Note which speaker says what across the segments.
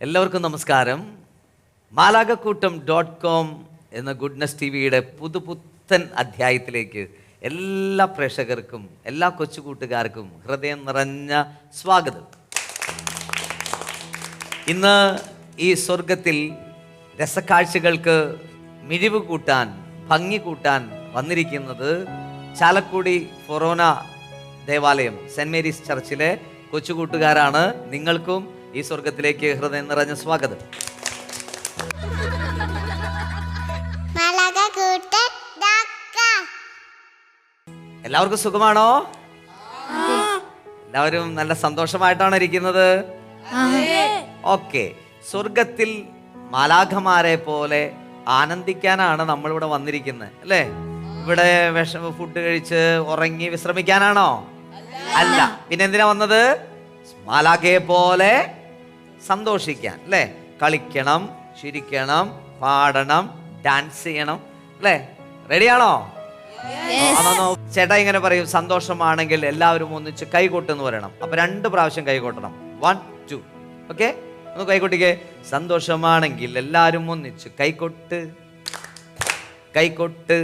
Speaker 1: എല്ലാവർക്കും നമസ്കാരം. മാലാകക്കൂട്ടം.com എന്ന ഗുഡ്നസ് ടിവിയുടെ പുതുപുത്തൻ അധ്യായത്തിലേക്ക് എല്ലാ പ്രേക്ഷകർക്കും എല്ലാ കൊച്ചുകൂട്ടുകാർക്കും ഹൃദയം നിറഞ്ഞ സ്വാഗതം. ഇന്ന് ഈ സ്വർഗത്തിൽ രസക്കാഴ്ചകൾക്ക് മിഴിവ് കൂട്ടാൻ, ഭംഗി കൂട്ടാൻ വന്നിരിക്കുന്നത് ചാലക്കുടി ഫൊറോന ദേവാലയം സെന്റ് മേരീസ് ചർച്ചിലെ കൊച്ചുകൂട്ടുകാരാണ്. നിങ്ങൾക്കും ഈ സ്വർഗത്തിലേക്ക് ഹൃദയം നിറഞ്ഞ സ്വാഗതം. എല്ലാവർക്കും സുഖമാണോ? എല്ലാവരും നല്ല സന്തോഷമായിട്ടാണ് ഇരിക്കുന്നത്. ഓക്കെ, സ്വർഗത്തിൽ മാലാഖമാരെ പോലെ ആനന്ദിക്കാനാണ് നമ്മളിവിടെ വന്നിരിക്കുന്നത്, അല്ലേ? ഇവിടെ ഫുഡ് കഴിച്ച് ഉറങ്ങി വിശ്രമിക്കാനാണോ? അല്ല, പിന്നെ എന്തിനാ വന്നത്? മാലാഖയെ പോലെ സന്തോഷിക്കാൻ, അല്ലേ? കളിക്കണം, ചിരിക്കണം, പാടണം, ഡാൻസ് ചെയ്യണം, അല്ലേ? റെഡിയാണോ? ചേട്ടാ ഇങ്ങനെ പറയും, സന്തോഷമാണെങ്കിൽ എല്ലാവരും ഒന്നിച്ച് കൈകൊട്ടെന്ന് പറയണം. അപ്പൊ 2 പ്രാവശ്യം കൈകൊട്ടണം. 1 2. ഓക്കെ, ഒന്ന് കൈകൊട്ടിക്കേ. സന്തോഷമാണെങ്കിൽ എല്ലാവരും ഒന്നിച്ച് കൈകൊട്ട്, കൈകൊട്ട്.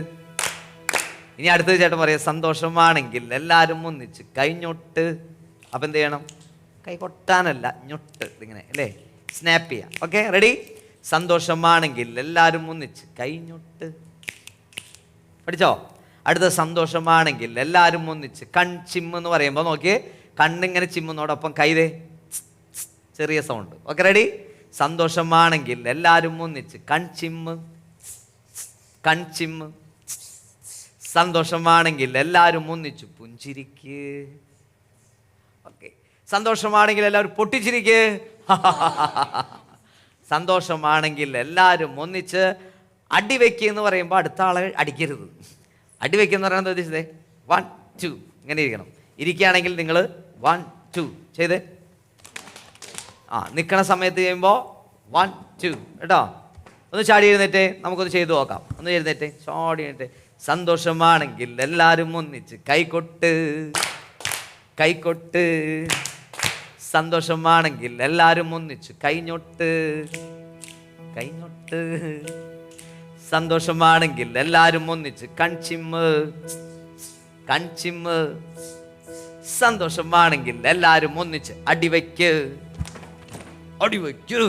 Speaker 1: ഇനി അടുത്തത് ചേട്ടൻ പറയാം, സന്തോഷമാണെങ്കിൽ എല്ലാവരും ഒന്നിച്ച് കൈഞ്ഞൊട്ട്. അപ്പൊ എന്ത് ചെയ്യണം? കൈ കൊട്ടാനല്ല, ഞൊട്ട്, ഇങ്ങനെ, അല്ലേ? സ്നാപ്പ് ചെയ്യാം. Okay, ready? സന്തോഷമാണെങ്കിൽ എല്ലാവരും ഒന്നിച്ച് കൈഞ്ഞൊട്ട്. പഠിച്ചോ? അടുത്ത സന്തോഷമാണെങ്കിൽ എല്ലാവരും ഒന്നിച്ച് കൺചിമ്മ് എന്ന് പറയുമ്പോൾ നോക്കിയേ, കണ്ണിങ്ങനെ ചിമ്മുന്നതോടൊപ്പം കൈതേ ചെറിയ സൗണ്ട്. Okay, ready? സന്തോഷമാണെങ്കിൽ എല്ലാവരും ഒന്നിച്ച് കൺചിമ്മ്, കൺചിമ്മ്. സന്തോഷമാണെങ്കിൽ എല്ലാവരും ഒന്നിച്ച് പുഞ്ചിരിക്ക്. ഓക്കെ, സന്തോഷമാണെങ്കിൽ എല്ലാവരും പൊട്ടിച്ചിരിക്ക്. സന്തോഷമാണെങ്കിൽ എല്ലാവരും ഒന്നിച്ച് അടിവെക്കുക എന്ന് പറയുമ്പോൾ അടുത്ത ആളെ അടിക്കരുത്. അടിവെക്കുക എന്ന് പറയുന്നത് ഉദ്ദേശിച്ചതേ 1 2 ഇങ്ങനെ ഇരിക്കണം. ഇരിക്കുകയാണെങ്കിൽ നിങ്ങൾ 1 2 ചെയ്തേ. നിൽക്കണ സമയത്ത് ചെയ്യുമ്പോൾ 1 2 കേട്ടോ. ഒന്ന് ചാടി എഴുന്നേറ്റേ, നമുക്കൊന്ന് ചെയ്തു നോക്കാം. ഒന്ന് എഴുന്നേറ്റേ, ചാടി എഴുന്നേറ്റേ. സന്തോഷമാണെങ്കിൽ എല്ലാവരും ഒന്നിച്ച് കൈകൊട്ട്, കൈകൊട്ട്. സന്തോഷമാണെങ്കിൽ എല്ലാവരും ഒന്നിച്ച് കൈഞ്ഞൊട്ട്, കൈഞ്ഞൊട്ട്. സന്തോഷമാണെങ്കിൽ എല്ലാവരും ഒന്നിച്ച് കൺചിമ്മ്, കൺചിമ്മ്. സന്തോഷമാണെങ്കിൽ എല്ലാവരും ഒന്നിച്ച് അടിവയ്ക്ക്, അടിവയ്ക്ക്.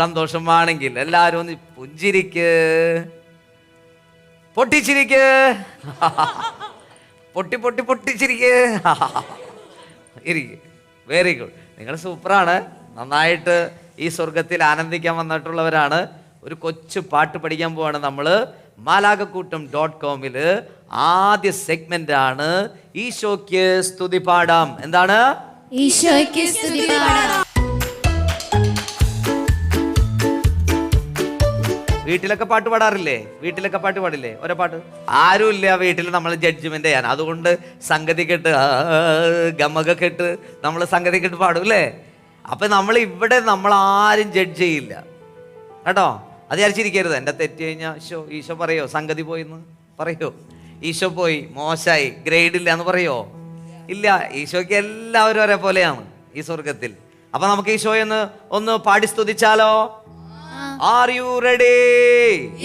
Speaker 1: സന്തോഷമാണെങ്കിൽ എല്ലാവരും ഒന്ന് പുഞ്ചിരിക്ക്, പൊട്ടിച്ചിരിക്ക്, പൊട്ടി പൊട്ടി പൊട്ടിച്ചിരിക്ക്. ഇരിക്ക്. വെരി ഗുഡ്, നിങ്ങൾ സൂപ്പറാണ്. നന്നായിട്ട് ഈ സ്വർഗത്തിൽ ആനന്ദിക്കാൻ വന്നിട്ടുള്ളവരാണ്. ഒരു കൊച്ചു പാട്ട് പഠിക്കാൻ പോവാണ് നമ്മൾ. മാലാകക്കൂട്ടം.com ആദ്യ സെഗ്മെന്റ് ആണ് ഈശോയ്ക്ക് സ്തുതി പാടാം. എന്താണ്?
Speaker 2: ഈശോയ്ക്ക് സ്തുതി പാടാം.
Speaker 1: വീട്ടിലൊക്കെ പാട്ട് പാടാറില്ലേ? വീട്ടിലൊക്കെ പാട്ട് പാടില്ലേ? ഓരോ പാട്ട്. ആരുമില്ല വീട്ടിൽ നമ്മൾ ജഡ്ജ്മെന്റ് ചെയ്യാൻ. അതുകൊണ്ട് സംഗതി കെട്ട്, ഗമക കെട്ട്, നമ്മൾ സംഗതി കെട്ട് പാടും, അല്ലേ? അപ്പൊ നമ്മൾ ഇവിടെ നമ്മൾ ആരും ജഡ്ജ് ചെയ്യില്ല കേട്ടോ. അത് വിചാരിച്ചിരിക്കരുത്. എൻ്റെ തെറ്റ് കഴിഞ്ഞാൽ ഈശോ പറയോ സംഗതി പോയിന്ന് പറയോ? ഈശോ പോയി, മോശമായി, ഗ്രേഡ് ഇല്ല എന്ന് പറയോ? ഇല്ല. ഈശോയ്ക്ക് എല്ലാവരും ഒരേപോലെയാണ് ഈ സ്വർഗത്തിൽ. അപ്പൊ നമുക്ക് ഈശോയെന്ന് ഒന്ന് പാടി സ്തുതിച്ചാലോ? Are you ready?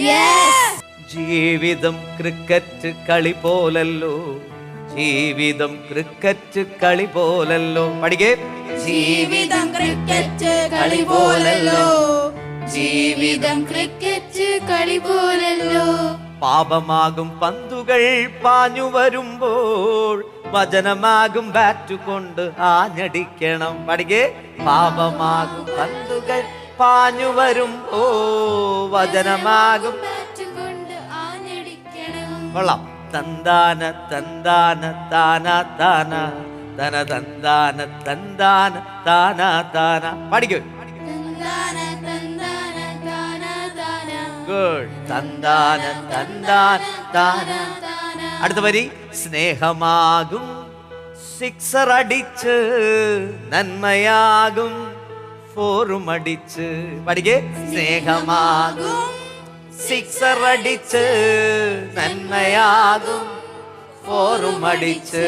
Speaker 2: Yes.
Speaker 1: ജീവിതം ക്രിക്കറ്റ് കളി പോലല്ലോ, ജീവിതം ക്രിക്കറ്റ് കളി പോലല്ലോ. പഠിക്കേ.
Speaker 2: ജീവിതം ക്രിക്കറ്റ് കളി പോലല്ലോ, ജീവിതം ക്രിക്കറ്റ് കളി പോലല്ലോ.
Speaker 1: പാപമാകും പന്തുകൾ പാഞ്ഞു വരുമ്പോൾ വചനമാകും ബാറ്റ് കൊണ്ട് ആഞ്ഞടിക്കണം. പഠിക്കേ. പാപമാകും പന്തുകൾ പാഞ്ഞു വരുമ്പോ വചനമാകും
Speaker 2: കൊണ്ട് ആഞ്ഞടിക്കണം.
Speaker 1: കൊള്ളാം. തന്താന തന്താന താന താന തന തന്താന തന്താന താന താന. പഠിക്കൂ. ഗുഡ്. തന്താന തന്താന താന. അടുത്ത വരി. സ്നേഹമാകും സിക്സർ അടിച്ച് നന്മയാകും ഫോറും അടിച്ച്. പഠിക്കേ. സ്നേഹമാകും സിക്സർ അടിച്ച് നന്മയാകും ഫോറും അടിച്ച്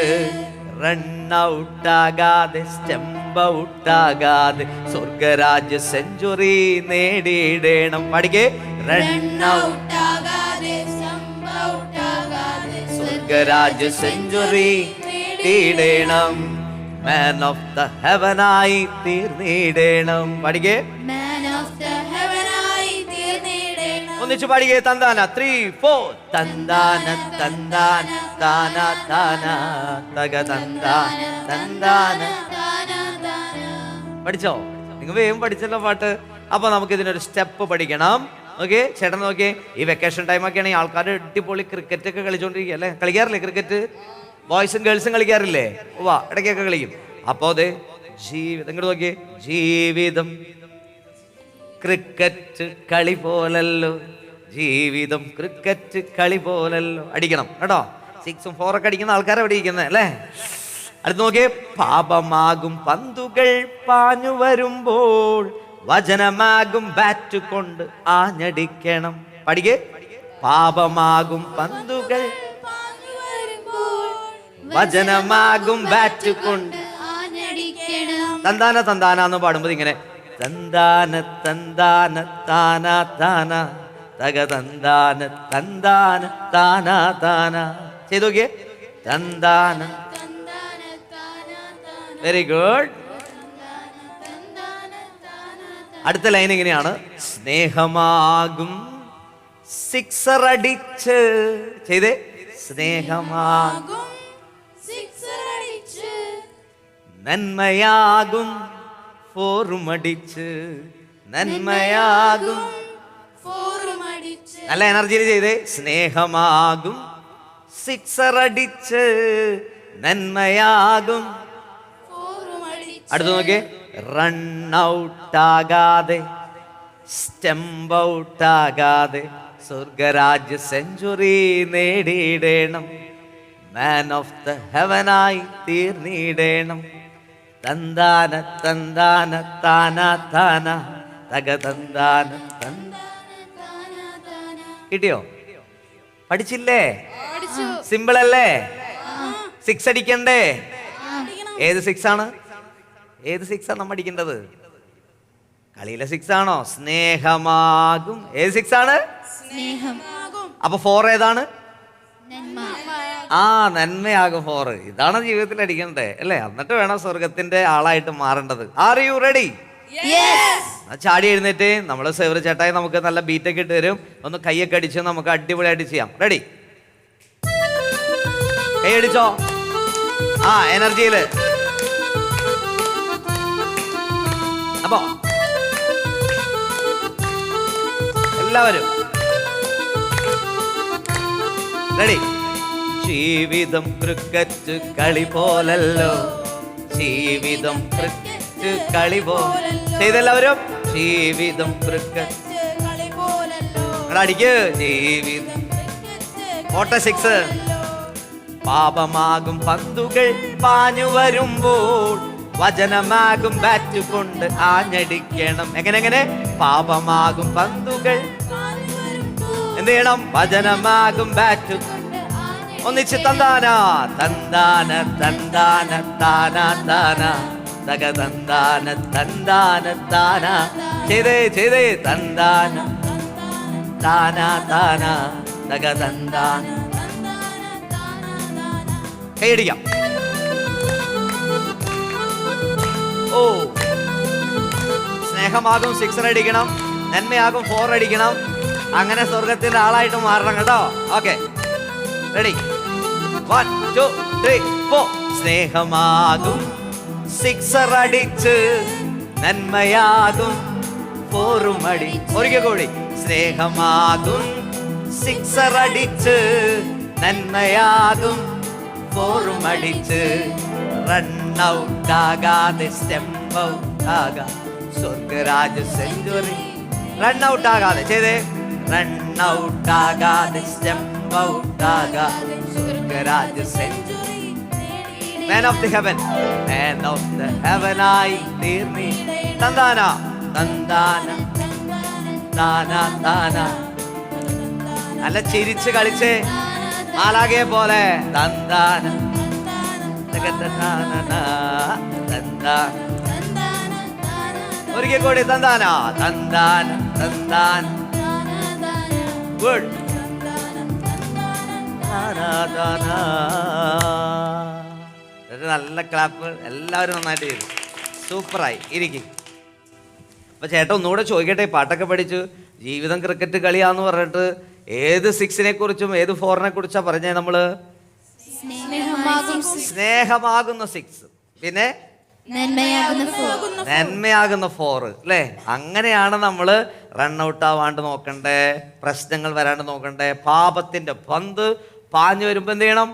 Speaker 1: റൺ ഔട്ടാകാതെ സ്റ്റംപ് ഔട്ടാകാതെ സ്വർഗരാജ്യ സെഞ്ചുറി നേടിയിടണം. പഠിക്കേ.
Speaker 2: റൺ ഔട്ട് ആകാതെ സ്റ്റംപ് ഔട്ട് ആകാതെ
Speaker 1: സ്വർഗരാജ്യ സെഞ്ചുറി നേടിയിടണം. മാൻ ഓഫ് ദ ഹെവനായി തീർന്നിടണം. പഠിക്കേ.
Speaker 2: മാൻ ഓഫ് ദ ഹെവനായി തീർന്നിടണം.
Speaker 1: ഒന്നിച്ചു പാടിക്കേ. തന്താന 3 4 തന്താന തന്താന താന താന തക തന്താന തന്താന. പഠിച്ചോ? നിങ്ങൾ വേഗം പഠിച്ചല്ലോ പാട്ട്. അപ്പൊ നമുക്ക് ഇതിനൊരു സ്റ്റെപ്പ് പഠിക്കണം. ഓക്കെ, ചേട്ടൻ നോക്കിയേ. ഈ വെക്കേഷൻ ടൈമൊക്കെ ആണെങ്കിൽ ആൾക്കാർ അടിപൊളി ക്രിക്കറ്റ് ഒക്കെ കളിച്ചോണ്ടിരിക്കുക അല്ലേ? കളിക്കാറില്ലേ ക്രിക്കറ്റ്? ബോയ്സും ഗേൾസും കളിക്കാറില്ലേ? വാ, ഇടയ്ക്കൊക്കെ കളിക്കും. അപ്പോ അതെ ജീവിതം ഇങ്ങോട്ട് നോക്കിയേ. ജീവിതം ക്രിക്കറ്റ് കളി പോലല്ലോ, ജീവിതം ക്രിക്കറ്റ് കളി പോലല്ലോ. അടിക്കണം കേട്ടോ. 6ഉം 4 ഒക്കെ അടിക്കുന്ന ആൾക്കാരെ അവിടെ ഇരിക്കുന്നത് അല്ലേ? അടുത്ത് നോക്കിയേ. പാപമാകും പന്തുകൾ പാഞ്ഞു വരുമ്പോൾ വചനമാകും ബാറ്റ് കൊണ്ട് ആഞ്ഞടിക്കണം. പഠിക്കേ. പാപമാകും പന്തുകൾ വചനമാകും ബാറ്റ് കൊണ്ട്
Speaker 2: ആഞ്ഞടിക്കണം.
Speaker 1: തന്താന തന്താന എന്ന് പാടുമ്പോൾ ഇങ്ങനെ തന്താന തന്താന താന താന തക തന്താന തന്താന താന താന. ചെയ്തു നോക്കിയേ. തന്താന. Very good. അടുത്ത ലൈൻ ഇങ്ങനെയാണ്. സ്നേഹമാകും സിക്സർ അടിച്ച്. ചെയ്തേ. സ്നേഹമാകും നന്മയാകും ഫോറുമടിച്ച്. നന്മയാകും. നല്ല എനർജിയിൽ ചെയ്തേ. സ്നേഹമാകും സിക്സർ അടിച്ച് നന്മയാകും. അടുത്ത് നോക്കിയേ. റൺ ഔട്ട് ആകാതെ സ്റ്റംപ് ഔട്ട് ആകാതെ സ്വർഗരാജ്യ സെഞ്ചുറി നേടിയിടണം. മാൻ ഓഫ് ദ ഹെവനായി തീർന്നിടണം. തന്താന തന്താന താന താന തക തന്താന തന്താന. കിട്ടിയോ? പഠിച്ചില്ലേ? സിമ്പിൾ അല്ലേ? 6 അടിക്കണ്ടേ? ഏത് 6 ആണ്? ഏത് 6 ആണ് നമ്മൾ അടിക്കേണ്ടത്? കളിയിലെ 6 ആണോ? സ്നേഹമാകും. ഏത് 6 ആണ്? അപ്പൊ 4 ഏതാണ്? നന്മയാകും 4. ഇതാണ് ജീവിതത്തിൽ അടിക്കണ്ടേ അല്ലേ? എന്നിട്ട് വേണം സ്വർഗത്തിന്റെ ആളായിട്ട് മാറേണ്ടത്. Are you ready? ചാടി എഴുന്നേറ്റ് നമ്മള് സേവർ ചേട്ടായി നമുക്ക് നല്ല ബീറ്റൊക്കെ ഇട്ട് തരും. ഒന്ന് കൈയൊക്കെ അടിച്ച് നമുക്ക് അടിപൊളിയായിട്ട് ചെയ്യാം. റെഡി? കൈ അടിച്ചോ. എനർജിയില്. അപ്പോ എല്ലാവരും റെഡി? ജീവിതം ക്രിക്കറ്റ് കളി പോലല്ലോ, ജീവിതം ക്രിക്കറ്റ് കളി പോലെ. ചെയ്തെല്ലാവരും. ജീവിതം ക്രിക്കറ്റ് കളി പോലല്ലോ. അടിക്ക്. ജീവിതം. ഓട്ട 6. പാപമാകും പന്തുകൾ പാഞ്ഞു വരുമ്പോൾ വചനമാകും ബാറ്റ് കൊണ്ട് ആഞ്ഞടിക്കണം. എങ്ങനെ? പാപമാകും പന്തുകൾ എന്ത് ചെയ്യണം? വചനമാകും ബാറ്റ്. ഒന്നിച്ച് തന്താന തന്താന തന്താന താന താന തക തന്താന തന്താന താന. ചെയ്തേ. തന്താന താന താന തക തന്താന. കൈയടിക്കാം. ഓ, സ്നേഹമാകും 6 അടിക്കണം, നന്മയാകും 4 അടിക്കണം. അങ്ങനെ സ്വർഗത്തിന്റെ ആളായിട്ട് മാറണം കേട്ടോ. Okay, ready? 1 2 3 4. സ്നേഹമാകും 6 അടിച്ച് നന്മയാകും 4 അടി. ഒരിക്കൽ കൂടി. സ്നേഹമാകും 6 അടിച്ച് നന്മയാകും 4 അടിച്ച്. റൺ ഔട്ട് ആകാതെ സ്റ്റെപ്പ് ഔട്ട് ആകാതെ സ്വർഗരാജ സെഞ്ചുറി. റൺ ഔട്ട് ആകാതെ ചെയ്തേ. റൺ ഔട്ട് ആകാതെ സ്റ്റെപ്പ് ഔട്ട് ആകാതെ സ്വർഗരാജ century. Man of the heaven, man of the ഹെവനായി തീർന്നി. തന്താന തന്താന താന താന. നല്ല ചിരിച്ച് കളിച്ച് മാലാകെ പോലെ. തന്താന തന്താന. ഒരിക്കൽ കൂടി തന്താന തന്താന തന്താന. ഗുഡ്. നല്ല ക്ലാപ്പ്. എല്ലാവരും നന്നായിട്ട് ചെയ്തു. സൂപ്പറായി. ഇരിക്കും. അപ്പൊ ചേട്ടൻ ഒന്നുകൂടെ ചോദിക്കട്ടെ, ഈ പാട്ടൊക്കെ പഠിച്ചു ജീവിതം ക്രിക്കറ്റ് കളിയാന്ന് പറഞ്ഞിട്ട് ഏത് 6-നെ കുറിച്ചും ഏത് 4-നെ കുറിച്ചാ പറഞ്ഞേ നമ്മള്? സ്നേഹമാകുന്ന 6, പിന്നെ നന്മയാകുന്ന 4 അല്ലേ? അങ്ങനെയാണ് നമ്മൾ റൺ ഔട്ട് ആവാണ്ട് നോക്കണ്ടേ, പ്രശ്നങ്ങൾ വരാണ്ട് നോക്കണ്ടേ. പാപത്തിന്റെ പന്ത് പാഞ്ഞു വരുമ്പോ എന്ത് ചെയ്യണം?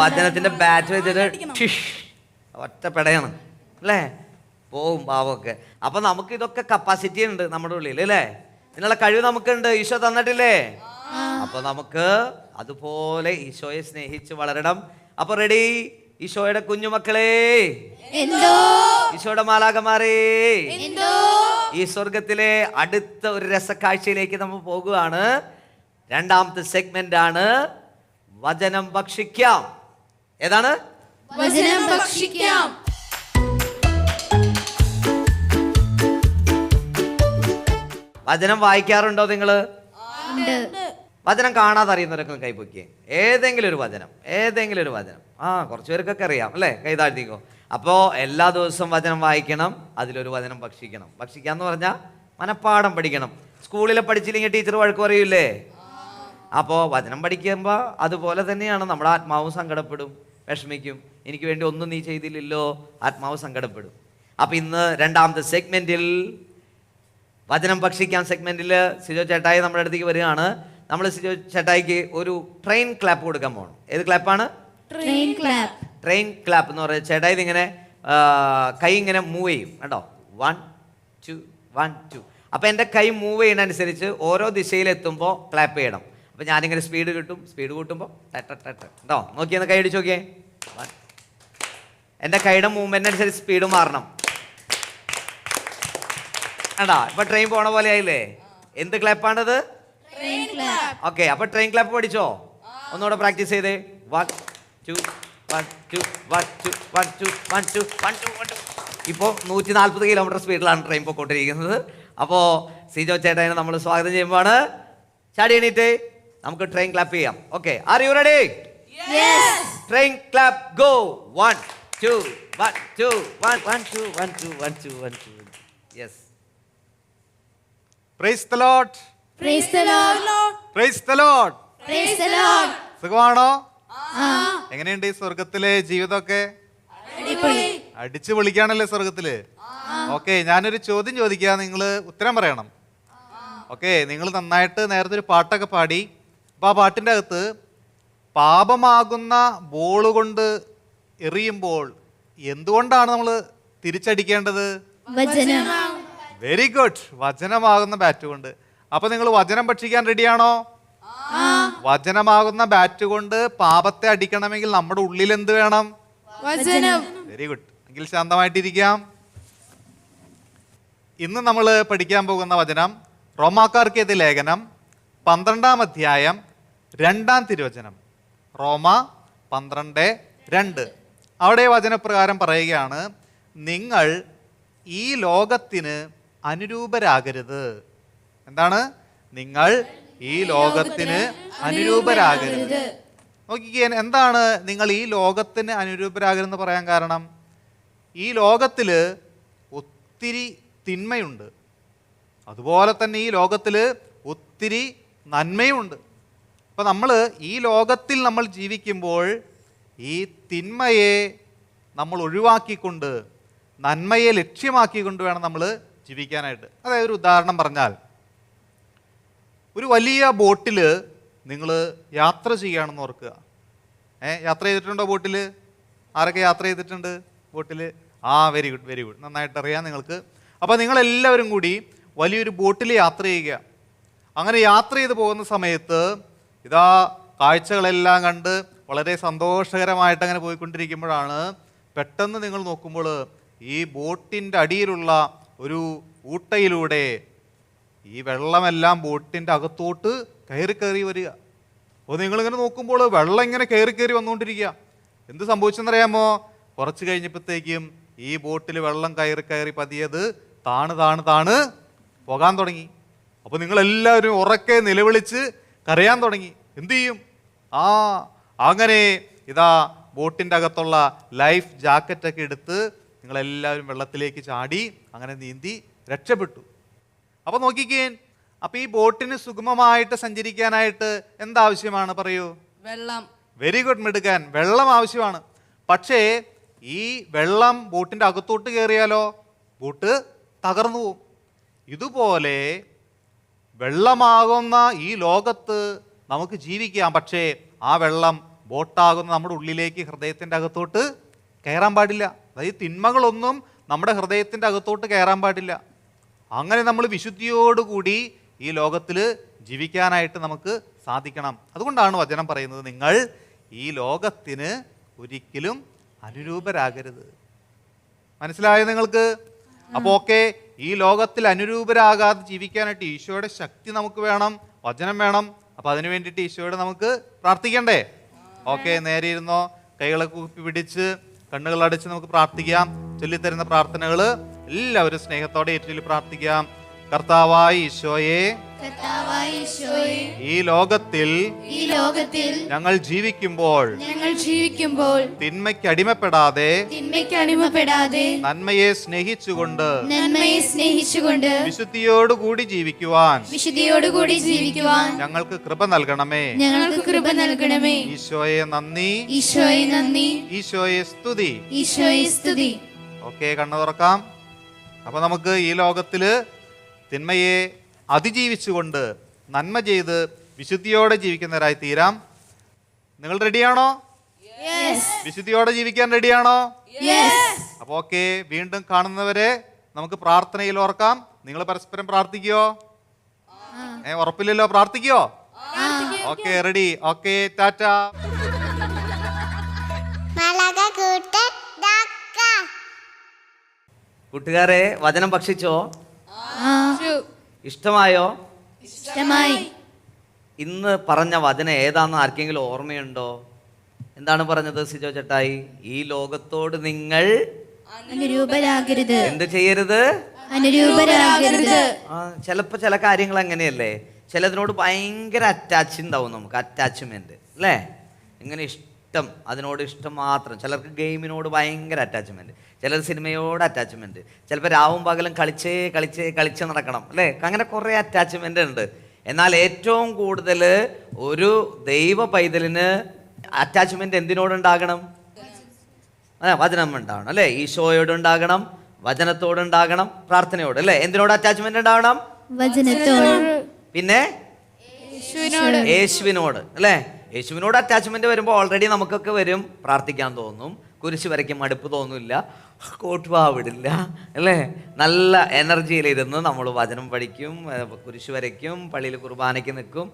Speaker 1: വചനത്തിന്റെ ബാറ്റ് വെച്ചിട്ട് ഒറ്റ പെടയാണ് അല്ലേ? പോവും പാവമൊക്കെ. അപ്പൊ നമുക്ക് ഇതൊക്കെ കപ്പാസിറ്റി ഉണ്ട് നമ്മുടെ ഉള്ളിൽ അല്ലേ? ഇതിനുള്ള കഴിവ് നമുക്കുണ്ട്, ഈശോ തന്നിട്ടില്ലേ? അപ്പൊ നമുക്ക് അതുപോലെ ഈശോയെ സ്നേഹിച്ച് വളരണം. അപ്പൊ റെഡി? ഈശോയുടെ കുഞ്ഞുമക്കളെ, ഈശോയുടെ മാലാഖമാരേ, ഈ സ്വർഗത്തിലെ അടുത്ത ഒരു രസക്കാഴ്ചയിലേക്ക് നമ്മൾ പോകുകയാണ്. രണ്ടാമത്തെ സെഗ്മെന്റ് ആണ് വചനം ഭക്ഷിക്കാം. ഏതാണ്?
Speaker 2: വചനം ഭക്ഷിക്കാം.
Speaker 1: വചനം വായിക്കാറുണ്ടോ നിങ്ങള്? വചനം കാണാതെ അറിയുന്നവരൊക്കെ കൈപ്പൊക്കിയേ. ഏതെങ്കിലും ഒരു വചനം. കുറച്ചു പേർക്കൊക്കെ അറിയാം അല്ലേ? കൈ താഴ്ത്തിക്കോ. അപ്പോ എല്ലാ ദിവസവും വചനം വായിക്കണം, അതിലൊരു വചനം ഭക്ഷിക്കണം. ഭക്ഷിക്കാന്ന് പറഞ്ഞാൽ മനപ്പാഠം പഠിക്കണം. സ്കൂളിൽ പഠിച്ചില്ലെങ്കിൽ ടീച്ചർ വഴക്ക് പറയൂലേ? അപ്പോൾ വചനം പഠിക്കുമ്പോൾ അതുപോലെ തന്നെയാണ്. നമ്മുടെ ആത്മാവും സങ്കടപ്പെടും, വിഷമിക്കും. എനിക്ക് വേണ്ടി ഒന്നും നീ ചെയ്തില്ലല്ലോ, ആത്മാവ് സങ്കടപ്പെടും. അപ്പം ഇന്ന് രണ്ടാമത്തെ സെഗ്മെന്റിൽ വചനം ഭക്ഷിക്കാൻ സെഗ്മെന്റിൽ സിജോ ചേട്ടായി നമ്മുടെ അടുത്തേക്ക് വരികയാണ്. നമ്മൾ സിജോ ചേട്ടായിക്ക് ഒരു ട്രെയിൻ ക്ലാപ്പ് കൊടുക്കാൻ പോകണം. ഏത് ക്ലാപ്പാണ്? ട്രെയിൻ ക്ലാപ്പ് എന്ന് പറയുന്നത് ചേട്ടായി ഇതിങ്ങനെ കൈ ഇങ്ങനെ മൂവ് ചെയ്യും കേട്ടോ. 1 2 1 2. അപ്പം എൻ്റെ കൈ മൂവ് ചെയ്യുന്നതനുസരിച്ച് ഓരോ ദിശയിലെത്തുമ്പോൾ ക്ലാപ്പ് ചെയ്യണം. അപ്പം ഞാനിങ്ങനെ സ്പീഡ് കിട്ടും. സ്പീഡ് കൂട്ടുമ്പോൾ കേട്ടോ. നോക്കിയെന്ന് കൈ അടിച്ച് നോക്കിയേ. എൻ്റെ കൈയുടെ മൂവ്മെൻ്റ് അനുസരിച്ച് സ്പീഡ് മാറണം കേട്ടോ. ഇപ്പം ട്രെയിൻ പോണ പോലെ ആയില്ലേ? എന്ത് ക്ലാപ്പാണത്? ഓക്കെ. അപ്പം ട്രെയിൻ ക്ലാപ്പ് പഠിച്ചോ? ഒന്നുകൂടെ പ്രാക്ടീസ് ചെയ്തേ. 1 2 1 2 1 2 1 2 1 2 1 2 1 2. ഇപ്പോൾ 140 കിലോമീറ്റർ സ്പീഡിലാണ് ട്രെയിൻ പോയിക്കൊണ്ടിരിക്കുന്നത്. അപ്പോൾ സിജോ ചേട്ടനെ നമ്മൾ സ്വാഗതം ചെയ്യുമ്പോഴാണ് ചാടി എണീറ്റ് നമുക്ക് ട്രെയിൻ ക്ലാപ്പ് ചെയ്യാം. Okay, R you ready? Train clap go. 1 2 1 2 1 1 2 1 2 1 2 1 2. Yes.
Speaker 3: Praise the Lord.
Speaker 2: Praise the Lord.
Speaker 3: Praise the Lord.
Speaker 2: Praise the Lord.
Speaker 3: സുഖമാണോ? എങ്ങനെയുണ്ട് ഈ സ്വർഗത്തിലെ ജീവിതമൊക്കെ? അടിച്ചു പൊളിക്കാണല്ലേ സ്വർഗത്തില്. ഓക്കെ, ഞാനൊരു ചോദ്യം ചോദിക്കാം, നിങ്ങൾ ഉത്തരം പറയണം. ഓക്കെ, നിങ്ങൾ നന്നായിട്ട് നേരത്തെ ഒരു പാട്ടൊക്കെ പാടി. അപ്പൊ ആ പാട്ടിൻ്റെ അകത്ത് പാപമാകുന്ന ബോൾ കൊണ്ട് എറിയുമ്പോൾ എന്തുകൊണ്ടാണ് നമ്മൾ തിരിച്ചടിക്കേണ്ടത്? Very good. വചനമാകുന്ന ബാറ്റ് കൊണ്ട്. അപ്പൊ നിങ്ങൾ വചനം ഭക്ഷിക്കാൻ റെഡിയാണോ? വചനമാകുന്ന ബാറ്റ് കൊണ്ട് പാപത്തെ അടിക്കണമെങ്കിൽ നമ്മുടെ ഉള്ളിൽ എന്ത് വേണം? Very good. എങ്കിൽ ശാന്തമായിട്ടിരിക്കാം. ഇന്ന് നമ്മൾ പഠിക്കാൻ പോകുന്ന വചനം റോമാക്കാർക്ക് എഴുതിയ ലേഖനം 12-ാം അധ്യായം 2-ാം തിരുവചനം. റോമ 12:2. അവിടെ വചനപ്രകാരം പറയുകയാണ്, നിങ്ങൾ ഈ ലോകത്തിന് അനുരൂപരാകരുത്. എന്താണ്? നിങ്ങൾ ഈ ലോകത്തിന് അനുരൂപരാകരുത്. നോക്കിക്കേ, എന്താണ് നിങ്ങൾ ഈ ലോകത്തിന് അനുരൂപരാകരുതെന്ന് പറയാൻ കാരണം? ഈ ലോകത്തിൽ ഒത്തിരി തിന്മയുണ്ട്, അതുപോലെ തന്നെ ഈ ലോകത്തിൽ ഒത്തിരി നന്മയുമുണ്ട്. അപ്പം നമ്മൾ ഈ ലോകത്തിൽ നമ്മൾ ജീവിക്കുമ്പോൾ ഈ തിന്മയെ നമ്മൾ ഒഴിവാക്കിക്കൊണ്ട് നന്മയെ ലക്ഷ്യമാക്കിക്കൊണ്ട് വേണം നമ്മൾ ജീവിക്കാനായിട്ട്. അതായത് ഒരു ഉദാഹരണം പറഞ്ഞാൽ, ഒരു വലിയ ബോട്ടിൽ നിങ്ങൾ യാത്ര ചെയ്യുകയാണെന്ന് ഓർക്കുക. യാത്ര ചെയ്തിട്ടുണ്ടോ ബോട്ടിൽ? ആരൊക്കെ യാത്ര ചെയ്തിട്ടുണ്ട് ബോട്ടിൽ? Very good, very good. നന്നായിട്ട് അറിയാം നിങ്ങൾക്ക്. അപ്പോൾ നിങ്ങളെല്ലാവരും കൂടി വലിയൊരു ബോട്ടിൽ യാത്ര ചെയ്യുക. അങ്ങനെ യാത്ര ചെയ്ത് പോകുന്ന സമയത്ത് ഇതാ കാഴ്ചകളെല്ലാം കണ്ട് വളരെ സന്തോഷകരമായിട്ട് അങ്ങനെ പോയിക്കൊണ്ടിരിക്കുമ്പോഴാണ് പെട്ടെന്ന് നിങ്ങൾ നോക്കുമ്പോൾ ഈ ബോട്ടിൻ്റെ അടിയിലുള്ള ഒരു ഊട്ടയിലൂടെ ഈ വെള്ളമെല്ലാം ബോട്ടിൻ്റെ അകത്തോട്ട് കയറി വരിക. അപ്പോൾ നിങ്ങളിങ്ങനെ നോക്കുമ്പോൾ വെള്ളം ഇങ്ങനെ കയറി വന്നുകൊണ്ടിരിക്കുക. എന്ത് സംഭവിച്ചെന്നറിയാമോ? കുറച്ച് കഴിഞ്ഞപ്പോഴത്തേക്കും ഈ ബോട്ടിൽ വെള്ളം കയറി കയറി പതിയത് താണ് താണ് താണ് പോകാൻ തുടങ്ങി. അപ്പോൾ നിങ്ങളെല്ലാവരും ഉറക്കെ നിലവിളിച്ച് കരയാൻ തുടങ്ങി. എന്തു ചെയ്യും? അങ്ങനെ ഇതാ ബോട്ടിൻ്റെ അകത്തുള്ള ലൈഫ് ജാക്കറ്റൊക്കെ എടുത്ത് നിങ്ങളെല്ലാവരും വെള്ളത്തിലേക്ക് ചാടി അങ്ങനെ നീന്തി രക്ഷപ്പെട്ടു. അപ്പോൾ നോക്കിക്കേ, അപ്പോൾ ഈ ബോട്ടിന് സുഗമമായിട്ട് സഞ്ചരിക്കാനായിട്ട് എന്താവശ്യമാണ് പറയൂ?
Speaker 2: വെള്ളം.
Speaker 3: വെരി ഗുഡ് മിടുക്കാൻ, വെള്ളം ആവശ്യമാണ്. പക്ഷേ ഈ വെള്ളം ബോട്ടിൻ്റെ അകത്തോട്ട് കയറിയാലോ ബോട്ട് തകർന്നു പോകും. ഇതുപോലെ വെള്ളമാകുന്ന ഈ ലോകത്ത് നമുക്ക് ജീവിക്കാം, പക്ഷേ ആ വെള്ളം ബോട്ടാകുന്ന നമ്മുടെ ഉള്ളിലേക്ക് ഹൃദയത്തിൻ്റെ അകത്തോട്ട് കയറാൻ പാടില്ല. അതായത് തിന്മകളൊന്നും നമ്മുടെ ഹൃദയത്തിൻ്റെ അകത്തോട്ട് കയറാൻ പാടില്ല. അങ്ങനെ നമ്മൾ വിശുദ്ധിയോടുകൂടി ഈ ലോകത്തിൽ ജീവിക്കാനായിട്ട് നമുക്ക് സാധിക്കണം. അതുകൊണ്ടാണ് വചനം പറയുന്നത്, നിങ്ങൾ ഈ ലോകത്തിന് ഒരിക്കലും അനുരൂപരാകരുത്. മനസ്സിലായോ നിങ്ങൾക്ക്? അപ്പോൾ ഓക്കെ, ഈ ലോകത്തിൽ അനുരൂപരാകാതെ ജീവിക്കാനായിട്ട് ഈശോയുടെ ശക്തി നമുക്ക് വേണം, വചനം വേണം. അപ്പോൾ അതിനു വേണ്ടിയിട്ട് ഈശോയോട് നമുക്ക് പ്രാർത്ഥിക്കണ്ടേ? ഓക്കെ, നേരെ ഇരുന്നോ, കൈകളെ കൂപ്പി പിടിച്ച് കണ്ണുകളടച്ച് നമുക്ക് പ്രാർത്ഥിക്കാം. ചൊല്ലിത്തരുന്ന പ്രാർത്ഥനകൾ എല്ലാവരും സ്നേഹത്തോടെ ഏറ്റുചൊല്ലി പ്രാർത്ഥിക്കാം. കർത്താവായ ഈശോയെ, ഈ ലോകത്തിൽ ഞങ്ങൾ ജീവിക്കുമ്പോൾ തിന്മയ്ക്ക് അടിമപ്പെടാതെ നന്മയെ സ്നേഹിച്ചുകൊണ്ട് വിശുദ്ധിയോടുകൂടി ജീവിക്കുവാൻ ഞങ്ങൾക്ക് കൃപ നൽകണമേ. ഈശോയെ നന്ദി, ഈശോയെ സ്തുതി. ഓക്കെ, കണ്ണു തുറക്കാം. അപ്പൊ നമുക്ക് ഈ ലോകത്തില് തിന്മയെ അതിജീവിച്ചുകൊണ്ട് നന്മ ചെയ്ത് വിശുദ്ധിയോടെ ജീവിക്കുന്നവരായി തീരാം. നിങ്ങൾ റെഡിയാണോ? വിശുദ്ധിയോടെ ജീവിക്കാൻ റെഡിയാണോ? അപ്പൊ ഓക്കെ, വീണ്ടും കാണുന്നവരെ നമുക്ക് പ്രാർത്ഥനയിൽ ഓർക്കാം. നിങ്ങൾ പരസ്പരം പ്രാർത്ഥിക്കോ? ഉറപ്പില്ലല്ലോ, പ്രാർത്ഥിക്കോ? Okay, ready. Okay, tata.
Speaker 1: കൂട്ടുകാരെ, വചനം ഭക്ഷിച്ചോ? ഇഷ്ടമായോ?
Speaker 2: ഇഷ്ടമായി.
Speaker 1: ഇന്ന് പറഞ്ഞ വചനം ഏതാണെന്ന് ആർക്കെങ്കിലും ഓർമ്മയുണ്ടോ? എന്താണ് പറഞ്ഞത് സിജോ ചേട്ടായി? ഈ ലോകത്തോട് നിങ്ങൾ
Speaker 2: അനുരൂപരാകരുത്.
Speaker 1: എന്ത് ചെയ്യരുത്?
Speaker 2: അനുരൂപരാകരുത്.
Speaker 1: ചിലപ്പോൾ ചില കാര്യങ്ങൾ അങ്ങനെയല്ലേ, ചിലതിനോട് ഭയങ്കര അറ്റാച്ച് ഉണ്ടാവും നമുക്ക്, അറ്റാച്ച്മെന്റ് അല്ലേ? ഇങ്ങനെ ഇഷ്ടം, അതിനോട് ഇഷ്ടം മാത്രം. ചിലർക്ക് ഗെയിമിനോട് ഭയങ്കര അറ്റാച്ച്മെന്റ്, ചിലർ സിനിമയോട് അറ്റാച്ച്മെന്റ്, ചിലപ്പോൾ രാവും പകലും കളിച്ച് നടക്കണം അല്ലേ? അങ്ങനെ കുറേ അറ്റാച്ച്മെന്റ് ഉണ്ട്. എന്നാൽ ഏറ്റവും കൂടുതൽ ഒരു ദൈവ പൈതലിന് അറ്റാച്ച്മെന്റ് എന്തിനോടുണ്ടാകണം? വചനം ഉണ്ടാകണം അല്ലേ? ഈശോയോടുണ്ടാകണം, വചനത്തോടുണ്ടാകണം, പ്രാർത്ഥനയോട് അല്ലേ? എന്തിനോട് അറ്റാച്ച്മെന്റ് ഉണ്ടാകണം?
Speaker 2: വചനത്തോട്.
Speaker 1: പിന്നെ യേശുവിനോട് അല്ലേ? യേശുവിനോട് അറ്റാച്ച്മെന്റ് വരുമ്പോൾ ഓൾറെഡി നമുക്കൊക്കെ വരും, പ്രാർത്ഥിക്കാൻ തോന്നും, കുരിശ് വരയ്ക്കും മടുപ്പ് തോന്നില്ല, കോട്ടുവാവിടില്ല അല്ലേ? നല്ല എനർജിയിലിരുന്ന് നമ്മൾ വചനം പഠിക്കും, കുരിശ് വരയ്ക്കും, പള്ളിയിൽ കുർബാനയ്ക്ക് നിൽക്കും.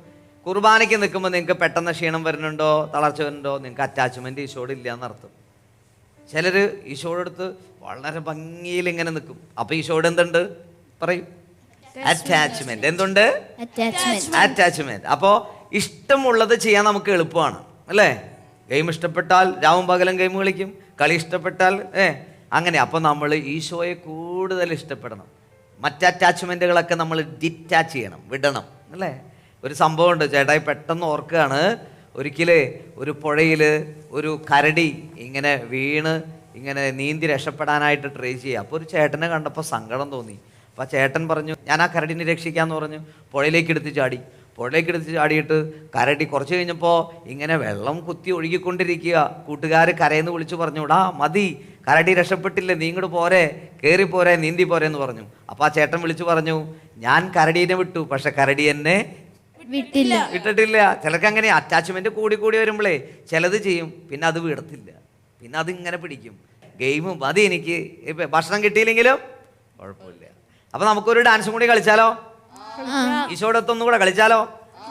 Speaker 1: കുർബാനയ്ക്ക് നിൽക്കുമ്പോൾ നിങ്ങൾക്ക് പെട്ടെന്ന് ക്ഷീണം വരുന്നുണ്ടോ, തളർച്ച വരുന്നുണ്ടോ? നിങ്ങൾക്ക് അറ്റാച്ച്മെന്റ് ഈശോട് ഇല്ല എന്നർത്ഥം. ചിലർ ഈശോടടുത്ത് വളരെ ഭംഗിയിൽ ഇങ്ങനെ നിൽക്കും. അപ്പൊ ഈശോട് എന്തുണ്ട് പറയും? അറ്റാച്ച്മെന്റ്. എന്തുണ്ട്? അറ്റാച്ച്മെന്റ്. അപ്പോൾ ഇഷ്ടമുള്ളത് ചെയ്യാൻ നമുക്ക് എളുപ്പമാണ് അല്ലേ? ഗെയിം ഇഷ്ടപ്പെട്ടാൽ രാവും പകലും ഗെയിം കളിക്കും, കളി ഇഷ്ടപ്പെട്ടാൽ അങ്ങനെ. അപ്പോൾ നമ്മൾ ഈശോയെ കൂടുതൽ ഇഷ്ടപ്പെടണം. മറ്റ് അറ്റാച്ച്മെൻറ്റുകളൊക്കെ നമ്മൾ ഡിറ്റാച്ച് ചെയ്യണം, വിടണം അല്ലേ? ഒരു സംഭവമുണ്ട്, ചേട്ടായി പെട്ടെന്ന് ഓർക്കുകയാണ്. ഒരിക്കലേ ഒരു പുഴയിൽ ഒരു കരടി ഇങ്ങനെ വീണ് ഇങ്ങനെ നീന്തി രക്ഷപ്പെടാനായിട്ട് ട്രൈ ചെയ്യുക. അപ്പോൾ ഒരു ചേട്ടനെ കണ്ടപ്പോൾ സങ്കടം തോന്നി. അപ്പോൾ ആ ചേട്ടൻ പറഞ്ഞു, ഞാൻ ആ കരടിനെ രക്ഷിക്കാമെന്ന് പറഞ്ഞു പുഴയിലേക്ക് എടുത്ത് ചാടി. പുഴയിലേക്ക് ചാടിയിട്ട് കരടി കുറച്ച് കഴിഞ്ഞപ്പോൾ ഇങ്ങനെ വെള്ളം കുത്തി ഒഴുകിക്കൊണ്ടിരിക്കുക. കൂട്ടുകാർ കരയെന്ന് വിളിച്ചു പറഞ്ഞു, ടാ മതി, കരടി രക്ഷപ്പെട്ടില്ലേ, നീ ഇങ്ങോട്ട് പോരെ, കയറി പോരെ, നീന്തി പോരെ എന്ന് പറഞ്ഞു. അപ്പോൾ ആ ചേട്ടൻ വിളിച്ചു പറഞ്ഞു, ഞാൻ കരടീനെ വിട്ടു, പക്ഷെ കരടി എന്നെ വിട്ടിട്ടില്ല. ചിലർക്ക് അങ്ങനെ അറ്റാച്ച്മെന്റ് കൂടി വരുമ്പോഴേ ചിലത് ചെയ്യും, പിന്നെ അത് വിടത്തില്ല, പിന്നെ അതിങ്ങനെ പിടിക്കും. ഗെയിമും മതി എനിക്ക്, ഭക്ഷണം കിട്ടിയില്ലെങ്കിലും കുഴപ്പമില്ല. അപ്പൊ നമുക്കൊരു ഡാൻസും കൂടി കളിച്ചാലോ? ഈശോടൊത്തൊന്നും കൂടെ കളിച്ചാലോ?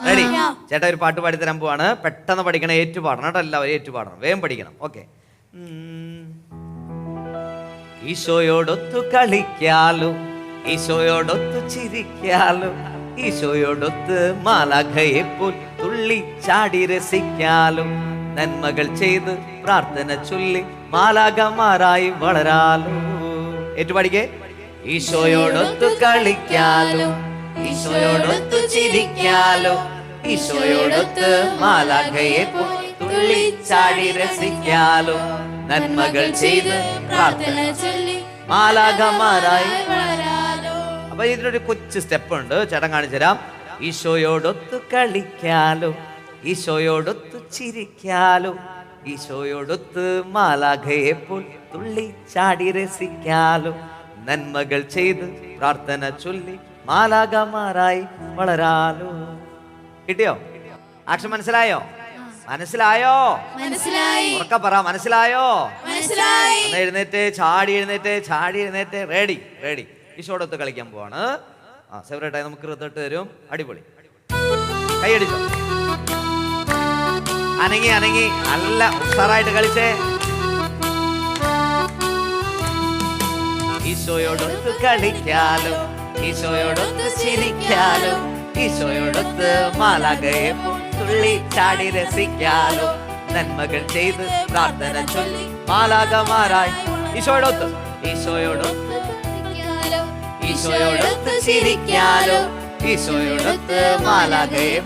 Speaker 1: റെഡി? ചേട്ടാ ഒരു പാട്ട് പാടിത്തരാൻ പോവാണ്. പെട്ടെന്ന് പഠിക്കണം, ഏറ്റുപാടണം കേട്ടോ, എല്ലാവരും ഏറ്റുപാടണം, വേഗം പഠിക്കണം. ഓക്കെ. ഈശോയോടൊത്തു കളിക്കാലും, ഈശോയോടൊത്തു ചിരിക്കാലും, ഈശോയോടൊത്ത് മാലാഖയെപ്പോൽ തുള്ളി ചാടി രസിക്കാലും, നന്മകൾ ചെയ്ത് പ്രാർത്ഥന ചൊല്ലി മാലാഖമാരായി വളരാലോ. ഏറ്റുപാടിക്കേ. ഈശോയോടൊത്തു കളിക്കാലോ, ഈശോയോടൊത്തു ചിരിക്കാലോ, ഈശോയോടൊത്ത് മാലാഖയെ തുള്ളിച്ചാടി രസിക്കാലോ, നന്മകൾ ചെയ്ത് പ്രാർത്ഥന ചൊല്ലി മാലാഖമാരായി വളരാലോ. അപ്പൊ ഇതിനൊരു കൊച്ചു സ്റ്റെപ്പ് ഉണ്ട്, ചേട്ടൻ കാണിച്ചു തരാം. ഈശോയോടൊത്തു കളിക്കാലോ, ഈശോയോടൊത്തു ചിരിക്കാലോ, ഈശോയോടൊത്ത് മാലാഖയെ പോൽ തുള്ളിച്ചാടി രസിക്കാലോ, നന്മകൾ ചെയ്ത് പ്രാർത്ഥന ചൊല്ലി മാലാഖമാരായി വളരാലോ. കിട്ടിയോ? ആക്ഷൻ മനസ്സിലായോ? മനസ്സിലായോ?
Speaker 2: മനസ്സിലായി.
Speaker 1: ഉറക്കെ പറ, മനസ്സിലായോ?
Speaker 2: മനസ്സിലായി.
Speaker 1: എഴുന്നേറ്റ്, ചാടി എഴുന്നേറ്റ്, ചാടി എഴുന്നേറ്റ്. Ready ready. ഈശോടൊത്ത് കളിക്കാൻ പോവാണ്. സെപ്പറേറ്റായി നമുക്ക് റിസൾട്ട് തരും. അടിപൊളി. കൈയടിച്ചോ. അനങ്ങി അനങ്ങി നല്ല ഉഷാറായിട്ട് കളിച്ചേ. ഈശോയോടൊത്ത് കളിക്കാലോ, ഈശോയോടൊത്ത് ചിരിക്കാലോ, ഈശോയോടൊത്ത് മാലാഖയെ തുള്ളിച്ചാടി രസിക്കാലോ, നന്മകൾ ചെയ്ത് പ്രാർത്ഥന ചൊല്ലി മാലാഖമാരായി. ഈശോയോടൊത്ത്, ഈശോയോടൊത്ത്, ഈശോയോടൊത്ത് ചിരിക്കാലോ, ഈശോയോടൊത്ത് മാലാഖയെ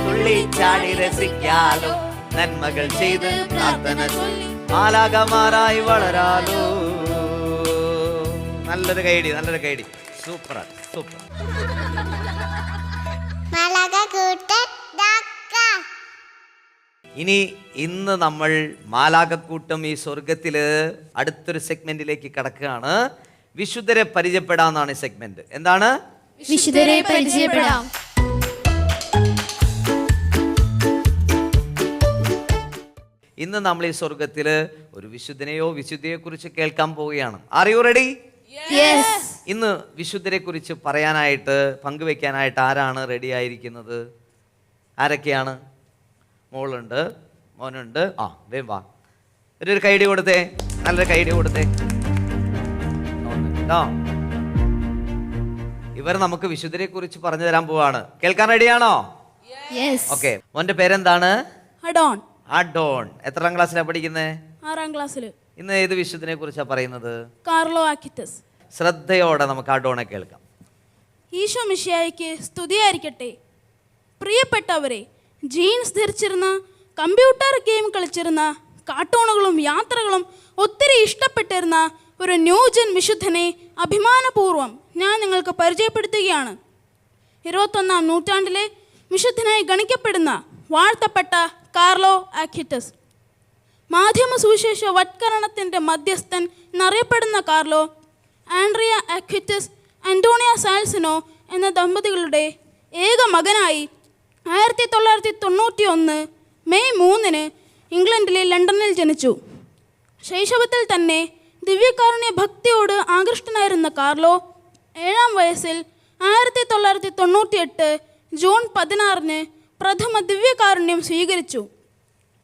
Speaker 1: തുള്ളിച്ചാടി രസിക്കാലോ, നന്മകൾ ചെയ്ത് പ്രാർത്ഥന ചൊല്ലി മാലാഖമാരായി വളരാലോ. നല്ലൊരു കൈഡി, നല്ലൊരു കൈഡി. Super super. ഇനി ഇന്ന് നമ്മൾ മാലാഖക്കൂട്ടം ഈ സ്വർഗത്തില് അടുത്തൊരു സെഗ്മെന്റിലേക്ക് കടക്കുകയാണ്. വിശുദ്ധരെ പരിചയപ്പെടാന്നാണ് ഈ സെഗ്മെന്റ്. എന്താണ്?
Speaker 2: വിശുദ്ധരെ പരിചയപ്പെടാം.
Speaker 1: ഇന്ന് നമ്മൾ ഈ സ്വർഗത്തില് ഒരു വിശുദ്ധനെയോ വിശുദ്ധിയെ കുറിച്ച് കേൾക്കാൻ പോവുകയാണ്. R you ready? ഇന്ന് വിശുദ്ധരെ കുറിച്ച് പറയാനായിട്ട്, പങ്കുവെക്കാനായിട്ട് ആരാണ് റെഡി ആയിരിക്കുന്നത്? ആരൊക്കെയാണ്? മോളുണ്ട്, മോനുണ്ട്. വേം വാ. ഒരു കൈഡി കൊടുത്തേ, നല്ലൊരു കൈഡി കൊടുത്തേ. ഇവർ നമുക്ക് വിശുദ്ധരെ കുറിച്ച് പറഞ്ഞു തരാൻ പോവാണ്. കേൾക്കാൻ റെഡിയാണോ? ഓക്കെ. മോന്റെ പേരെന്താണ്?
Speaker 4: അഡോൺ.
Speaker 1: അഡോൺ. എത്രാം ക്ലാസ്സിലാണ് പഠിക്കുന്നത്?
Speaker 4: 6ാം ക്ലാസ്സിൽ.
Speaker 1: ഇന്ന് ഏത് വിശുദ്ധനെ കുറിച്ചാണ് പറയുന്നത്?
Speaker 4: കാർലോ ആക്വിറ്റസ്.
Speaker 1: ശ്രദ്ധയോടെ നമുക്ക് അഡോണെ കേൾക്കാം.
Speaker 4: ഈശോ മിശിഹായ്ക്ക് സ്തുതിയായിരിക്കട്ടെ. പ്രിയപ്പെട്ടവരെ, ജീൻസ് ധരിച്ചിരുന്ന, കമ്പ്യൂട്ടർ ഗെയിം കളിച്ചിരുന്ന, കാർട്ടൂണുകളും യാത്രകളും ഒത്തിരി ഇഷ്ടപ്പെട്ടിരുന്ന ഒരു ന്യൂജൻ വിശുദ്ധനെ അഭിമാനപൂർവ്വം ഞാൻ നിങ്ങൾക്ക് പരിചയപ്പെടുത്തുകയാണ്. 21ാം നൂറ്റാണ്ടിലെ വിശുദ്ധനായി ഗണിക്കപ്പെടുന്ന വാഴ്ത്തപ്പെട്ട കാർലോ ആക്വിറ്റസ്. മാധ്യമ സുവിശേഷ വത്കരണത്തിൻ്റെ മധ്യസ്ഥൻ എന്നറിയപ്പെടുന്ന കാർലോ, ആൻഡ്രിയ ആക്വിറ്റസ്, അന്റോണിയ സാൽസിനോ എന്ന ദമ്പതികളുടെ ഏക മകനായി 1991 മെയ് 3 ഇംഗ്ലണ്ടിലെ ലണ്ടനിൽ ജനിച്ചു. ശൈശവത്തിൽ തന്നെ ദിവ്യകാരുണ്യ ഭക്തിയോട് ആകൃഷ്ടനായിരുന്ന കാർലോ 7ാം വയസ്സിൽ 1998 ജൂൺ 16 പ്രഥമ ദിവ്യകാരുണ്യം സ്വീകരിച്ചു.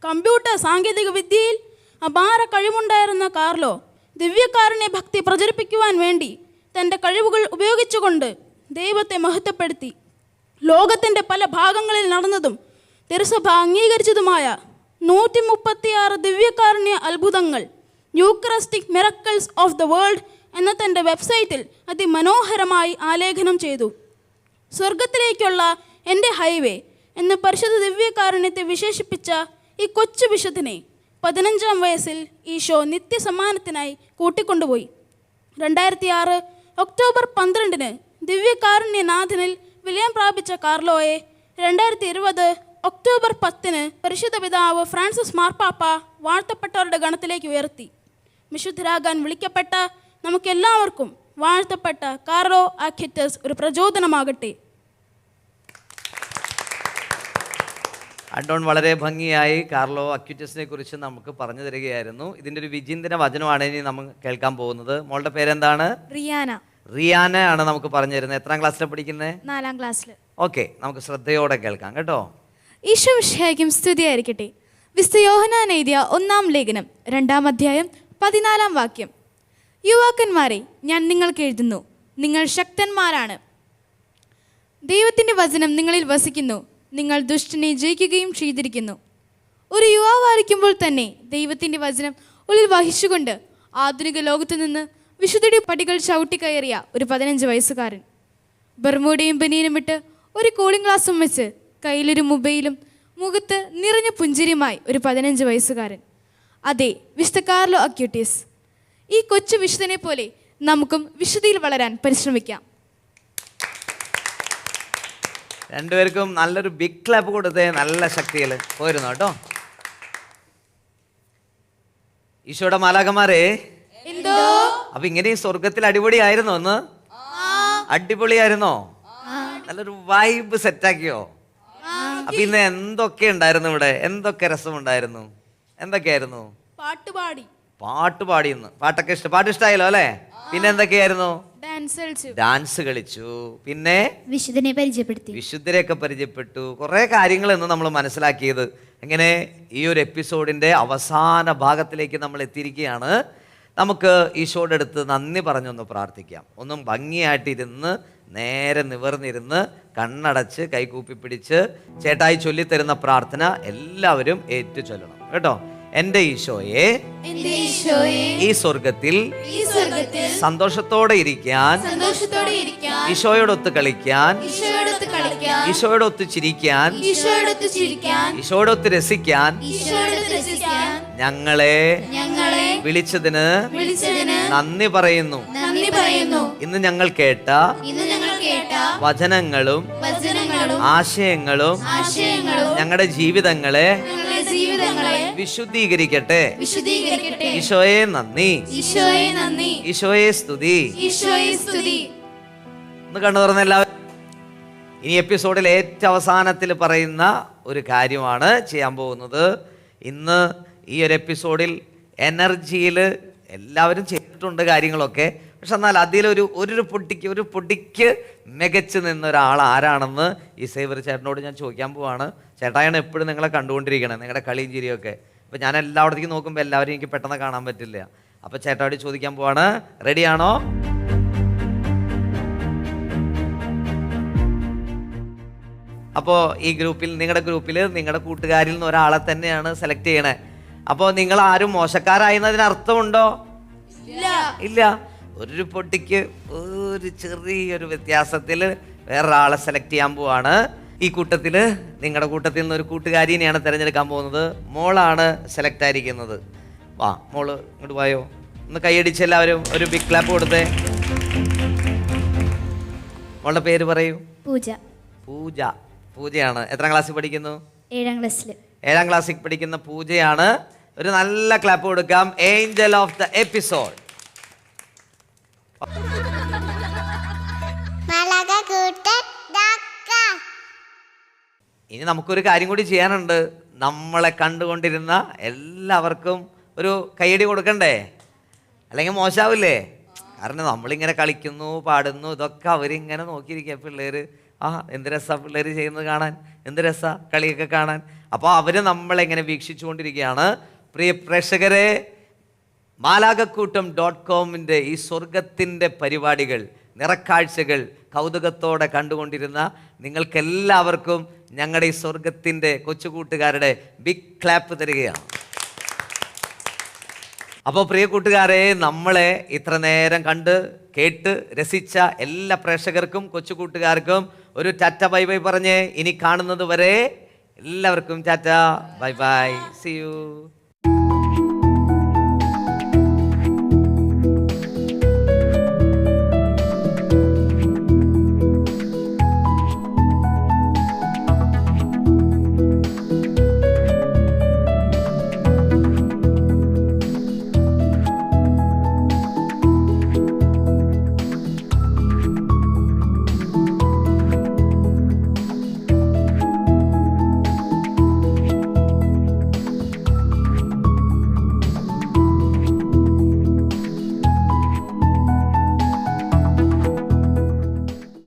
Speaker 4: കമ്പ്യൂട്ടർ സാങ്കേതിക വിദ്യയിൽ അപാര കഴിവുണ്ടായിരുന്ന കാർലോ ദിവ്യകാരുണ്യ ഭക്തി പ്രചരിപ്പിക്കുവാൻ വേണ്ടി തൻ്റെ കഴിവുകൾ ഉപയോഗിച്ചുകൊണ്ട് ദൈവത്തെ മഹത്വപ്പെടുത്തി. ലോകത്തിൻ്റെ പല ഭാഗങ്ങളിൽ നടന്നതും തിരുസഭ അംഗീകരിച്ചതുമായ 136 ദിവ്യകാരുണ്യ അത്ഭുതങ്ങൾ Eucharistic miracles of the world എന്ന തൻ്റെ വെബ്സൈറ്റിൽ അതിമനോഹരമായി ആലേഖനം ചെയ്തു. സ്വർഗത്തിലേക്കുള്ള എൻ്റെ ഹൈവേ എന്ന് പരിശുദ്ധ ദിവ്യകാരുണ്യത്തെ വിശേഷിപ്പിച്ച ഈ കൊച്ചു വിശുദ്ധനെ 15ാം വയസ്സിൽ ഈശോ നിത്യസമ്മാനത്തിനായി കൂട്ടിക്കൊണ്ടുപോയി. 2006 ഒക്ടോബർ 12 ദിവ്യകാരുണ്യനാഥനിൽ വിലയം പ്രാപിച്ച കാർലോയെ 2020 ഒക്ടോബർ 10 പരിശുദ്ധ പിതാവ് ഫ്രാൻസിസ് മാർപ്പാപ്പ വാഴ്ത്തപ്പെട്ടവരുടെ ഗണത്തിലേക്ക് ഉയർത്തി. വിശുദ്ധരാകാൻ വിളിക്കപ്പെട്ട നമുക്കെല്ലാവർക്കും വാഴ്ത്തപ്പെട്ട കാർലോ ആക്വിറ്റസ് ഒരു പ്രചോദനമാകട്ടെ.
Speaker 1: അഡോൺ വളരെ ഭംഗിയായി കാർലോ അക്വിറ്റസിനെ കുറിച്ച് നമുക്ക് പറഞ്ഞു തരികയായിരുന്നു. ഇതിൻ്റെ ഒരു വിചിന്തന വചനമാണ് ഇനി നമ്മൾ കേൾക്കാൻ പോകുന്നത്. മോളുടെ പേരെന്താണ്?
Speaker 5: റിയാന.
Speaker 1: റിയാന ആണ് നമുക്ക് പറഞ്ഞു തരുന്നത്. എത്രാം ക്ലാസ്സിലാണ് പഠിക്കുന്നത്?
Speaker 5: 4ാം ക്ലാസ്സിൽ.
Speaker 1: ഓക്കെ, നമുക്ക് ശ്രദ്ധയോടെ കേൾക്കാം കേട്ടോ.
Speaker 5: ഈശോ മിശിഹായ്ക്കും സ്തുതിയായിരിക്കട്ടെ. വിശുദ്ധ യോഹന്നാൻ എഴുതിയ 1-ാം ലേഖനം 2-ാം അധ്യായം 14-ാം വാക്യം. യുവാക്കന്മാരെ, ഞാൻ നിങ്ങൾക്ക് എഴുതുന്നു, നിങ്ങൾ ശക്തന്മാരാണ്. ദൈവത്തിൻ്റെ വചനം നിങ്ങളിൽ വസിക്കുന്നു. നിങ്ങൾ ദുഷ്ടനെ ജയിക്കുകയും ചെയ്തിരിക്കുന്നു. ഒരു യുവാവായിരിക്കുമ്പോൾ തന്നെ ദൈവത്തിൻ്റെ വചനം ഉള്ളിൽ വഹിച്ചുകൊണ്ട് ആധുനിക ലോകത്തു നിന്ന് വിശുദ്ധിയുടെ പടികൾ ചവിട്ടിക്കയറിയ ഒരു 15 വയസ്സുകാരൻ. ബർമൂഡയും ബനിയനും ഇട്ട് ഒരു കൂളിംഗ് ഗ്ലാസും വെച്ച് കയ്യിലൊരു മൊബൈലും മുഖത്ത് നിറഞ്ഞ പുഞ്ചിരിയുമായി ഒരു 15 വയസ്സുകാരൻ. അതെ, വിശുദ്ധ കാർലോ അക്യൂട്ടീസ്. ഈ കൊച്ചു വിശുദ്ധനെ പോലെ നമുക്കും വിശുദ്ധിയിൽ വളരാൻ പരിശ്രമിക്കാം.
Speaker 1: രണ്ടുപേർക്കും നല്ലൊരു ബിഗ് ക്ലാപ്പ് കൊടുത്തേ. നല്ല ശക്തിയിൽ പോയിരുന്നു കേട്ടോ. ഈശോയുടെ മാലാഖമാരെ,
Speaker 5: എന്തോ
Speaker 1: അപ്പൊ ഇങ്ങനെ ഈ സ്വർഗത്തിൽ അടിപൊളിയായിരുന്നോ? ഒന്ന് അടിപൊളിയായിരുന്നോ? നല്ലൊരു വൈബ് സെറ്റാക്കിയോ? അപ്പൊ ഇന്ന് എന്തൊക്കെ ഉണ്ടായിരുന്നു ഇവിടെ? എന്തൊക്കെ രസമുണ്ടായിരുന്നു? എന്തൊക്കെയായിരുന്നു?
Speaker 4: പാട്ടുപാടി.
Speaker 1: പാട്ട് പാടി. ഇന്ന് പാട്ടൊക്കെ പാട്ട് ഇഷ്ടമായല്ലോ അല്ലേ? പിന്നെ എന്തൊക്കെയായിരുന്നു? ഡാൻസ് കളിച്ചു. പിന്നെ
Speaker 2: വിശുദ്ധനെ പരിചയപ്പെടുത്തി.
Speaker 1: വിശുദ്ധരെയൊക്കെ പരിചയപ്പെട്ടു. കുറേ കാര്യങ്ങൾ ഇന്ന് നമ്മൾ മനസ്സിലാക്കിയത്. എങ്ങനെ ഈ ഒരു എപ്പിസോഡിന്റെ അവസാന ഭാഗത്തിലേക്ക് നമ്മൾ എത്തിയിരിക്കുകയാണ്. നമുക്ക് ഈശോയുടെ അടുത്ത് നന്ദി പറഞ്ഞൊന്ന് പ്രാർത്ഥിക്കാം. ഒന്നും ഭംഗിയായിട്ടിരുന്ന് നേരെ നിവർന്നിരുന്ന് കണ്ണടച്ച് കൈകൂപ്പി പിടിച്ച് ചേട്ടായി ചൊല്ലിത്തരുന്ന പ്രാർത്ഥന എല്ലാവരും ഏറ്റു ചൊല്ലണം കേട്ടോ. എൻ്റെ ഈശോയെ, ഈ സ്വർഗത്തിൽ സന്തോഷത്തോടെ ഇരിക്കാൻ, ഈശോയോടൊത്ത് കളിക്കാൻ, ഈശോയോടൊത്ത് ചിരിക്കാൻ, ഈശോയോടൊത്ത് രസിക്കാൻ ഞങ്ങളെ വിളിച്ചതിന് നന്ദി പറയുന്നു. ഇന്ന് ഞങ്ങൾ കേട്ട വചനങ്ങളും ആശയങ്ങളും ഞങ്ങളുടെ ജീവിതങ്ങളെ വിശുദ്ധീകരിക്കട്ടെ. ഈശോയെ നന്ദി, ഈശോയെ സ്തുതി. ഒന്ന് കണ്ണു തുറന്ന എല്ലാവരും. ഇനി എപ്പിസോഡിൽ ഏറ്റവും അവസാനത്തിൽ പറയുന്ന ഒരു കാര്യമാണ് ചെയ്യാൻ പോകുന്നത്. ഇന്ന് ഈ ഒരു എപ്പിസോഡിൽ എനർജിയിൽ എല്ലാവരും ചെയ്തിട്ടുണ്ട് കാര്യങ്ങളൊക്കെ. പക്ഷെ എന്നാൽ അതിലൊരു പൊടിക്ക് മികച്ചു നിന്ന ഒരാൾ ആരാണെന്ന് ഈ സേവർ ചേട്ടനോട് ഞാൻ ചോദിക്കാൻ പോവാണ്. ചേട്ടായാണ് എപ്പോഴും നിങ്ങളെ കണ്ടുകൊണ്ടിരിക്കണേ, നിങ്ങളുടെ കളിയും ചിരിയൊക്കെ. അപ്പം ഞാൻ എല്ലായിടത്തേക്കും നോക്കുമ്പോൾ എല്ലാവരും എനിക്ക് പെട്ടെന്ന് കാണാൻ പറ്റില്ല. അപ്പോൾ ചേട്ടായോട് ചോദിക്കാൻ പോവാണ്. റെഡിയാണോ? അപ്പോൾ ഈ ഗ്രൂപ്പിൽ, നിങ്ങളുടെ ഗ്രൂപ്പിൽ നിങ്ങളുടെ കൂട്ടുകാരിൽ നിന്ന് ഒരാളെ തന്നെയാണ് സെലക്ട് ചെയ്യണേ. അപ്പോൾ നിങ്ങൾ ആരും മോശക്കാരായെന്നതിന് അർത്ഥമുണ്ടോ? ഇല്ല. ഒരു പൊട്ടിക്ക് ഒരു ചെറിയൊരു വ്യത്യാസത്തിൽ വേറൊരാളെ സെലക്ട് ചെയ്യാൻ പോവാണ്. ഈ കൂട്ടത്തിൽ, നിങ്ങളുടെ കൂട്ടത്തിൽ നിന്ന് ഒരു കൂട്ടുകാരിനെയാണ് തിരഞ്ഞെടുക്കാൻ പോകുന്നത്. മോളാണ് സെലക്ട് ആയിരിക്കുന്നത്. വാ മോള് ഇങ്ങോട്ട് പോയോ. ഒന്ന് കൈയടിച്ച് എല്ലാവരും ഒരു ബിഗ് ക്ലാപ്പ് കൊടുത്തേ. മോളുടെ പേര് പറയൂ. പൂജയാണ്. എത്രാം ക്ലാസ്സിൽ പഠിക്കുന്നു?
Speaker 2: 7ാം ക്ലാസ്സിൽ.
Speaker 1: 7ാം ക്ലാസ്സിൽ പഠിക്കുന്ന പൂജയാണ്. ഒരു നല്ല ക്ലാപ്പ് കൊടുക്കാം. Angel of the episode. ഇനി നമുക്കൊരു കാര്യം കൂടി ചെയ്യാനുണ്ട്. നമ്മളെ കണ്ടുകൊണ്ടിരുന്ന എല്ലാവർക്കും ഒരു കൈയടി കൊടുക്കണ്ടേ? അല്ലെങ്കിൽ മോശമാവില്ലേ? കാരണം നമ്മളിങ്ങനെ കളിക്കുന്നു, പാടുന്നു, ഇതൊക്കെ അവരിങ്ങനെ നോക്കിയിരിക്കുക. പിള്ളേർ എന്ത് രസമാണ് പിള്ളേർ ചെയ്യുന്നത് കാണാൻ, എന്ത് രസമാണ് കളിയൊക്കെ കാണാൻ. അപ്പോൾ അവർ നമ്മളെങ്ങനെ വീക്ഷിച്ചുകൊണ്ടിരിക്കുകയാണ്. പ്രിയ പ്രേക്ഷകരെ, മാലാഖക്കൂട്ടം.com ഈ സ്വർഗത്തിൻ്റെ പരിപാടികൾ, നിറക്കാഴ്ചകൾ കൗതുകത്തോടെ കണ്ടുകൊണ്ടിരുന്ന നിങ്ങൾക്കെല്ലാവർക്കും ഞങ്ങളുടെ ഈ സ്വർഗത്തിൻ്റെ കൊച്ചുകൂട്ടുകാരുടെ ബിഗ് ക്ലാപ്പ് തരികയാണ്. അപ്പോൾ പ്രിയ കൂട്ടുകാരെ, നമ്മളെ ഇത്ര നേരം കണ്ട് കേട്ട് രസിച്ച എല്ലാ പ്രേക്ഷകർക്കും കൊച്ചു കൂട്ടുകാർക്കും ഒരു ടാറ്റ ബൈ ബൈ പറഞ്ഞ് ഇനി കാണുന്നത് വരെ എല്ലാവർക്കും tata bye bye. See U.